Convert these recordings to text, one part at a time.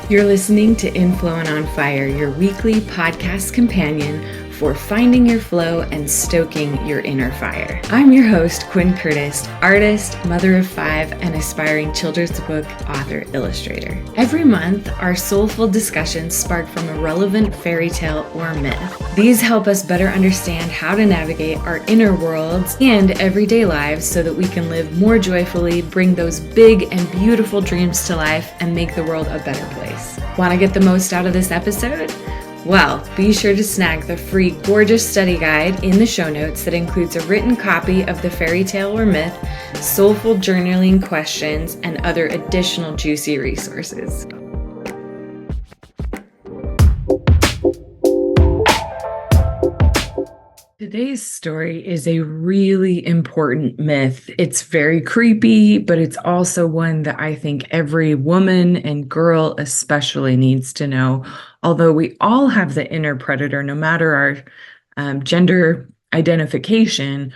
You're listening to Inflow and On Fire, your weekly podcast companion for finding your flow and stoking your inner fire. I'm your host, Quinn Curtis, artist, mother of 5, and aspiring children's book author illustrator. Every month, our soulful discussions spark from a relevant fairy tale or myth. These help us better understand how to navigate our inner worlds and everyday lives so that we can live more joyfully, bring those big and beautiful dreams to life, and make the world a better place. Want to get the most out of this episode? Well, be sure to snag the free gorgeous study guide in the show notes that includes a written copy of the fairy tale or myth, soulful journaling questions, and other additional juicy resources. Today's story is a really important myth. It's very creepy, but it's also one that I think every woman and girl especially needs to know. Although we all have the inner predator, no matter our gender identification,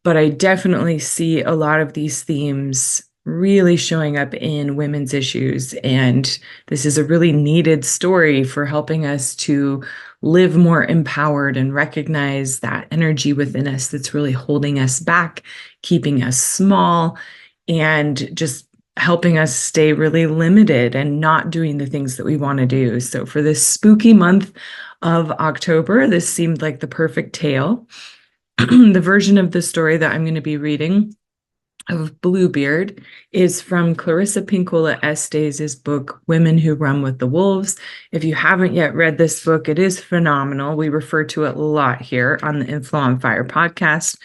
but I definitely see a lot of these themes really showing up in women's issues. And this is a really needed story for helping us to live more empowered and recognize that energy within us that's really holding us back, keeping us small, and just helping us stay really limited and not doing the things that we want to do. So for this spooky month of October, this seemed like the perfect tale. The version of the story that I'm going to be reading of Bluebeard is from Clarissa Pinkola Estes' book, Women Who Run with the Wolves. If you haven't yet read this book, it is phenomenal. We refer to it a lot here on the Inflow on Fire podcast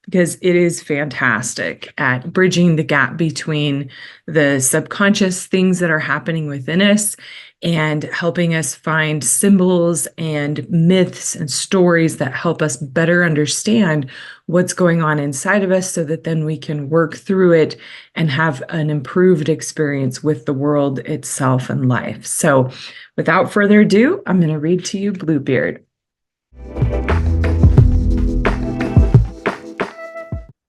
because it is fantastic at bridging the gap between the subconscious things that are happening within us and helping us find symbols and myths and stories that help us better understand what's going on inside of us so that then we can work through it and have an improved experience with the world itself and life. So without further ado, I'm going to read to you Bluebeard.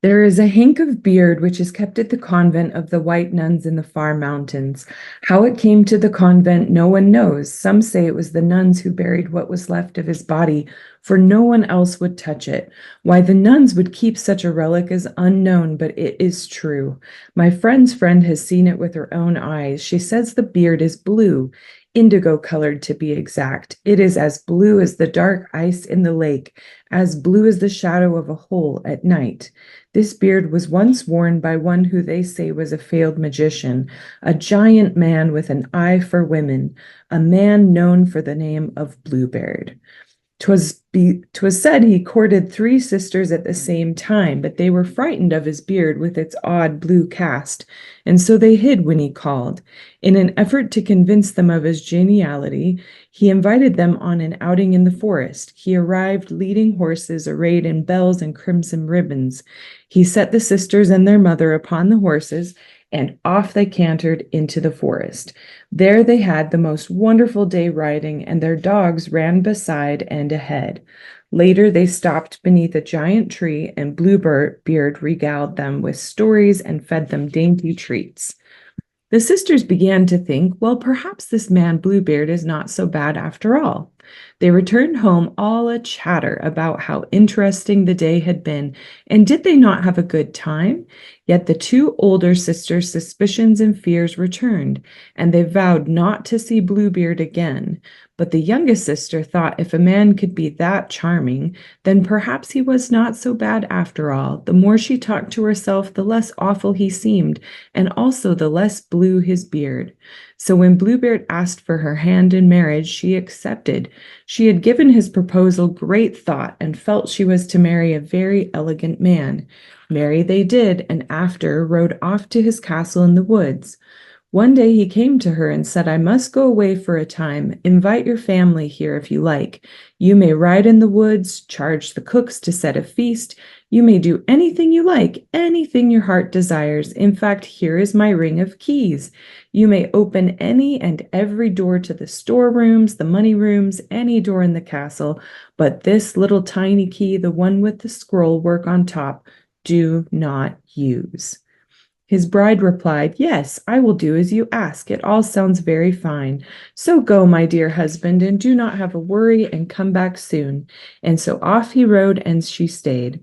There is a hank of beard which is kept at the convent of the white nuns in the far mountains. How it came to the convent no one knows. Some say it was the nuns who buried what was left of his body, for no one else would touch it. Why the nuns would keep such a relic is unknown, but it is true. My friend's friend has seen it with her own eyes. She says the beard is blue, indigo colored to be exact. It is as blue as the dark ice in the lake, as blue as the shadow of a hole at night. This beard was once worn by one who they say was a failed magician, a giant man with an eye for women, a man known for the name of Bluebeard. 'Twas said he courted 3 sisters at the same time, but they were frightened of his beard with its odd blue cast, and so they hid when he called. In an effort to convince them of his geniality, he invited them on an outing in the forest. He arrived leading horses arrayed in bells and crimson ribbons. He set the sisters and their mother upon the horses, and off they cantered into the forest. There they had the most wonderful day riding, and their dogs ran beside and ahead. Later they stopped beneath a giant tree, and Bluebeard regaled them with stories and fed them dainty treats. The sisters began to think, well, perhaps this man Bluebeard is not so bad after all. They returned home all a chatter about how interesting the day had been, and did they not have a good time? Yet the 2 older sisters' suspicions and fears returned, and they vowed not to see Bluebeard again. But the youngest sister thought if a man could be that charming, then perhaps he was not so bad after all. The more she talked to herself, the less awful he seemed, and also the less blue his beard. So when Bluebeard asked for her hand in marriage, she accepted. She had given his proposal great thought and felt she was to marry a very elegant man. Marry they did, and after rode off to his castle in the woods. One day he came to her and said, I must go away for a time. Invite your family here if you like. You may ride in the woods, charge the cooks to set a feast. You may do anything you like, anything your heart desires. In fact, here is my ring of keys. You may open any and every door to the storerooms, the money rooms, any door in the castle. But this little tiny key, the one with the scroll work on top, do not use. His bride replied, "Yes, I will do as you ask. It all sounds very fine. So go, my dear husband, and do not have a worry, and come back soon." And so off he rode, and she stayed.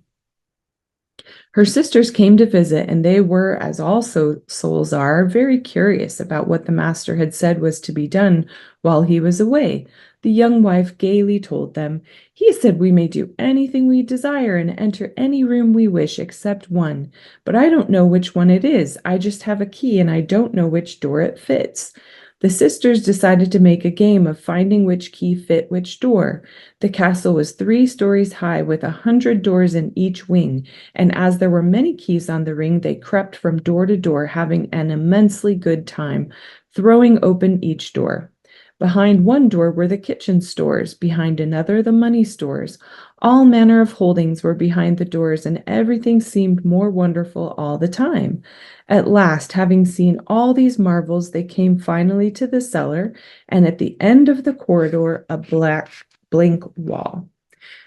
Her sisters came to visit, and they were, as all souls are, very curious about what the master had said was to be done while he was away. The young wife gaily told them, "He said we may do anything we desire and enter any room we wish except one. But I don't know which one it is. I just have a key, and I don't know which door it fits." The sisters decided to make a game of finding which key fit which door. The castle was 3 stories high, with 100 doors in each wing, and as there were many keys on the ring, they crept from door to door, having an immensely good time, throwing open each door. Behind one door were the kitchen stores, behind another the money stores. All manner of holdings were behind the doors, and everything seemed more wonderful all the time. At last, having seen all these marvels, they came finally to the cellar, and at the end of the corridor, a black blank wall.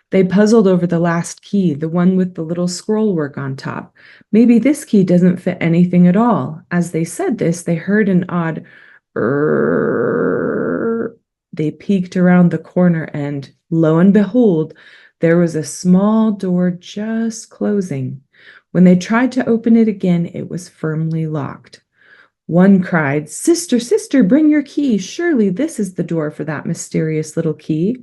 They puzzled over the last key, the one with the little scroll work on top. "Maybe this key doesn't fit anything at all." As they said this, they heard an odd "Err." They peeked around the corner, and lo and behold, there was a small door just closing. When they tried to open it again, it was firmly locked. One cried, "Sister, sister, bring your key. Surely this is the door for that mysterious little key."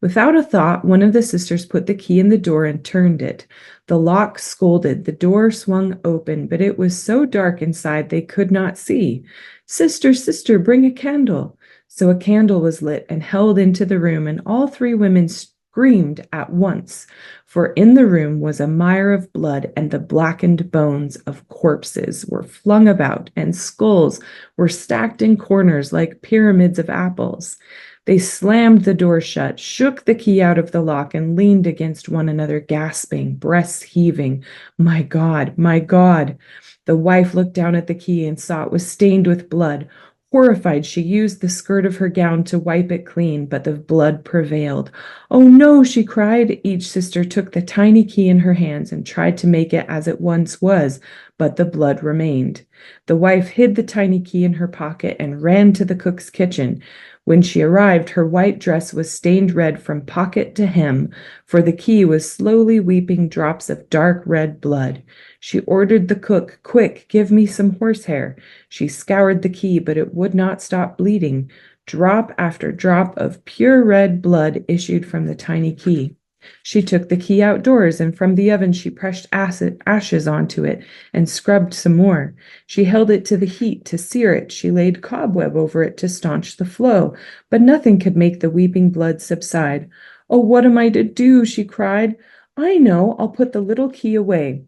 Without a thought, one of the sisters put the key in the door and turned it. The lock scolded, the door swung open, but it was so dark inside they could not see. "Sister, sister, bring a candle." So a candle was lit and held into the room, and all 3 women screamed at once, for in the room was a mire of blood, and the blackened bones of corpses were flung about, and skulls were stacked in corners like pyramids of apples. They slammed the door shut, shook the key out of the lock, and leaned against one another, gasping, breasts heaving. "My God, my God!" The wife looked down at the key and saw it was stained with blood. Horrified, she used the skirt of her gown to wipe it clean, but the blood prevailed. "Oh no," she cried. Each sister took the tiny key in her hands and tried to make it as it once was, but the blood remained. The wife hid the tiny key in her pocket and ran to the cook's kitchen. When she arrived, her white dress was stained red from pocket to hem, for the key was slowly weeping drops of dark red blood. She ordered the cook, "Quick, give me some horsehair." She scoured the key, but it would not stop bleeding. Drop after drop of pure red blood issued from the tiny key. She took the key outdoors, and from the oven she pressed ashes onto it and scrubbed some more. She held it to the heat to sear it. She laid cobweb over it to staunch the flow, but nothing could make the weeping blood subside. "Oh, what am I to do?" she cried. "I know, I'll put the little key away.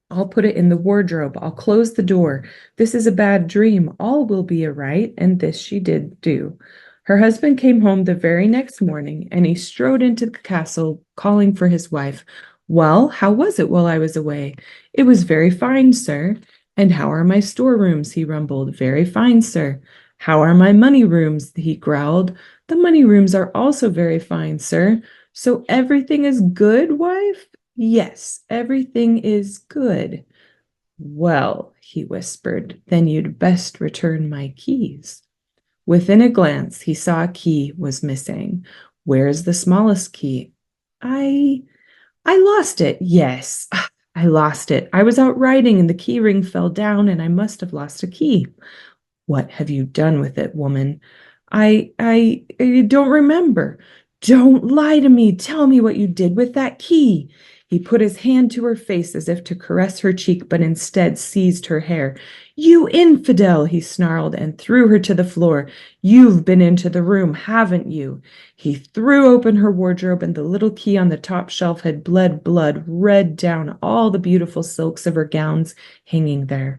I'll put it in the wardrobe. I'll close the door. This is a bad dream. All will be all right." And this she did do. Her husband came home the very next morning, and he strode into the castle, calling for his wife. "Well, how was it while I was away?" "It was very fine, sir." "And how are my storerooms?" he rumbled. "Very fine, sir." "How are my money rooms?" he growled. "The money rooms are also very fine, sir." "So everything is good, wife?" "Yes, everything is good." "Well," he whispered, "then you'd best return my keys." Within a glance, he saw a key was missing. "Where's the smallest key?" I lost it. Yes, I lost it. I was out riding and the key ring fell down and I must have lost a key." "What have you done with it, woman?" I don't remember." "Don't lie to me. Tell me what you did with that key." He put his hand to her face as if to caress her cheek, but instead seized her hair. "You infidel," he snarled, and threw her to the floor. "You've been into the room, haven't you?" He threw open her wardrobe, and the little key on the top shelf had bled blood red down all the beautiful silks of her gowns hanging there.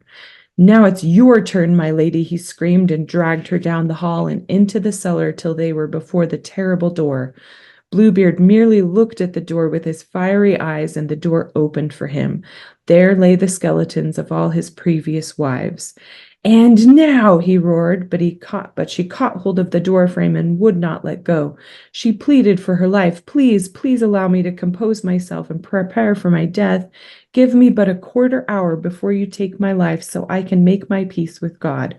"Now it's your turn, my lady," he screamed, and dragged her down the hall and into the cellar till they were before the terrible door. Bluebeard merely looked at the door with his fiery eyes, and the door opened for him. There lay the skeletons of all his previous wives. "And now," he roared, but she caught hold of the door frame and would not let go. She pleaded for her life. "Please, please allow me to compose myself and prepare for my death. Give me but a quarter hour before you take my life so I can make my peace with God."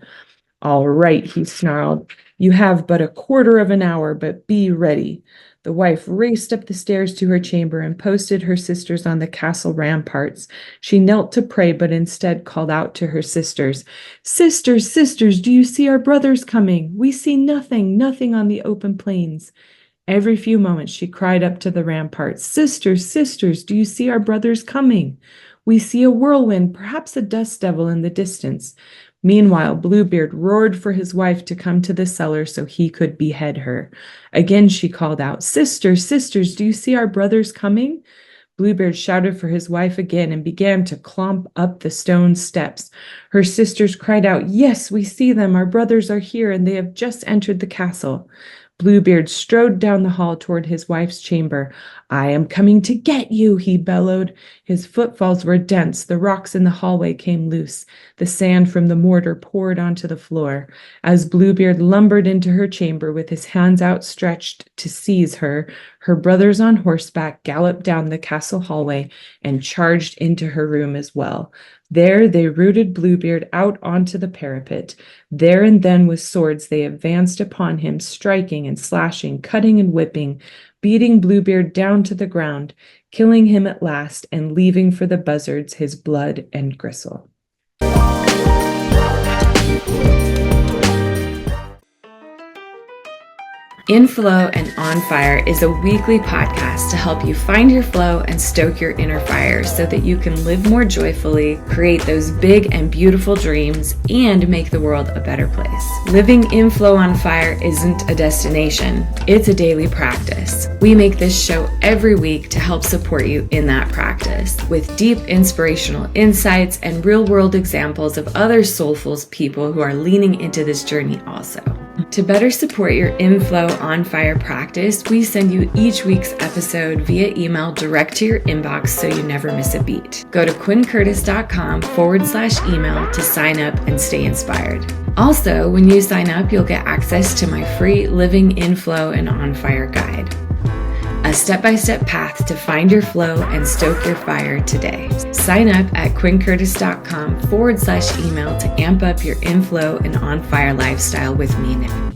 "All right," he snarled. "You have but a quarter of an hour, but be ready." The wife raced up the stairs to her chamber and posted her sisters on the castle ramparts. She knelt to pray, but instead called out to her sisters, "Sisters, sisters, do you see our brothers coming? We see nothing, nothing on the open plains." Every few moments she cried up to the ramparts, "Sisters, sisters, do you see our brothers coming? We see a whirlwind, perhaps a dust devil in the distance." Meanwhile, Bluebeard roared for his wife to come to the cellar so he could behead her. Again she called out, "Sisters, sisters, do you see our brothers coming?" Bluebeard shouted for his wife again and began to clomp up the stone steps. Her sisters cried out, "Yes, we see them. Our brothers are here, and they have just entered the castle." Bluebeard strode down the hall toward his wife's chamber. "I am coming to get you," he bellowed. His footfalls were dense. The rocks in the hallway came loose. The sand from the mortar poured onto the floor. As Bluebeard lumbered into her chamber with his hands outstretched to seize her, her brothers on horseback galloped down the castle hallway and charged into her room as well. There they rooted Bluebeard out onto the parapet. There and then with swords they advanced upon him, striking and slashing, cutting and whipping, beating Bluebeard down to the ground, killing him at last and leaving for the buzzards his blood and gristle. In Flow and On Fire is a weekly podcast to help you find your flow and stoke your inner fire so that you can live more joyfully, create those big and beautiful dreams, and make the world a better place. Living in Flow on Fire isn't a destination, it's a daily practice. We make this show every week to help support you in that practice with deep inspirational insights and real-world examples of other soulful people who are leaning into this journey also. To better support your In Flow On Fire practice, we send you each week's episode via email direct to your inbox so you never miss a beat. Go to quincurtis.com/email to sign up and stay inspired. Also, when you sign up, you'll get access to my free Living in Flow and On Fire guide. A step-by-step path to find your flow and stoke your fire today. Sign up at quincurtis.com/email to amp up your inflow and on fire lifestyle with me now.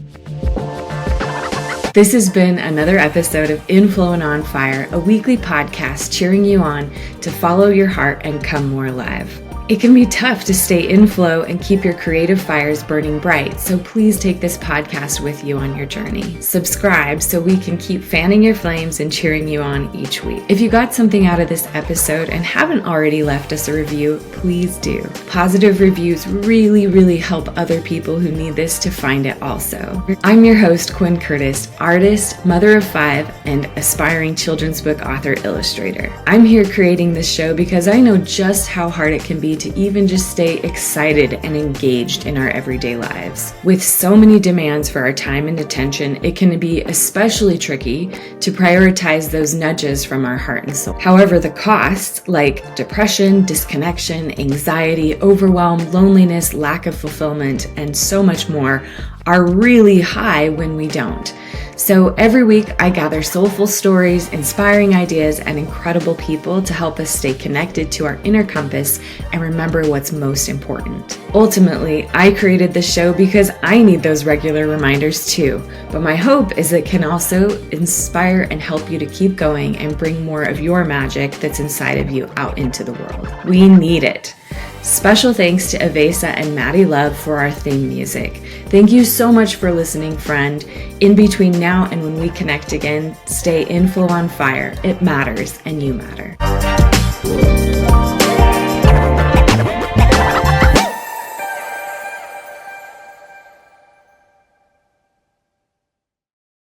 This has been another episode of In Flow and On Fire, a weekly podcast cheering you on to follow your heart and come more alive. It can be tough to stay in flow and keep your creative fires burning bright, so please take this podcast with you on your journey. Subscribe so we can keep fanning your flames and cheering you on each week. If you got something out of this episode and haven't already left us a review, please do. Positive reviews really help other people who need this to find it also. I'm your host, Quinn Curtis, artist, mother of 5, and aspiring children's book author illustrator. I'm here creating this show because I know just how hard it can be to even just stay excited and engaged in our everyday lives. With so many demands for our time and attention, it can be especially tricky to prioritize those nudges from our heart and soul. However, the costs like depression, disconnection, anxiety, overwhelm, loneliness, lack of fulfillment, and so much more are really high when we don't. So every week I gather soulful stories, inspiring ideas, and incredible people to help us stay connected to our inner compass and remember what's most important. Ultimately, I created this show because I need those regular reminders too. But my hope is it can also inspire and help you to keep going and bring more of your magic that's inside of you out into the world. We need it. Special thanks to Avesa and Maddie Love for our theme music. Thank you so much for listening, friend. In between now and when we connect again, stay in flow on fire. It matters and you matter.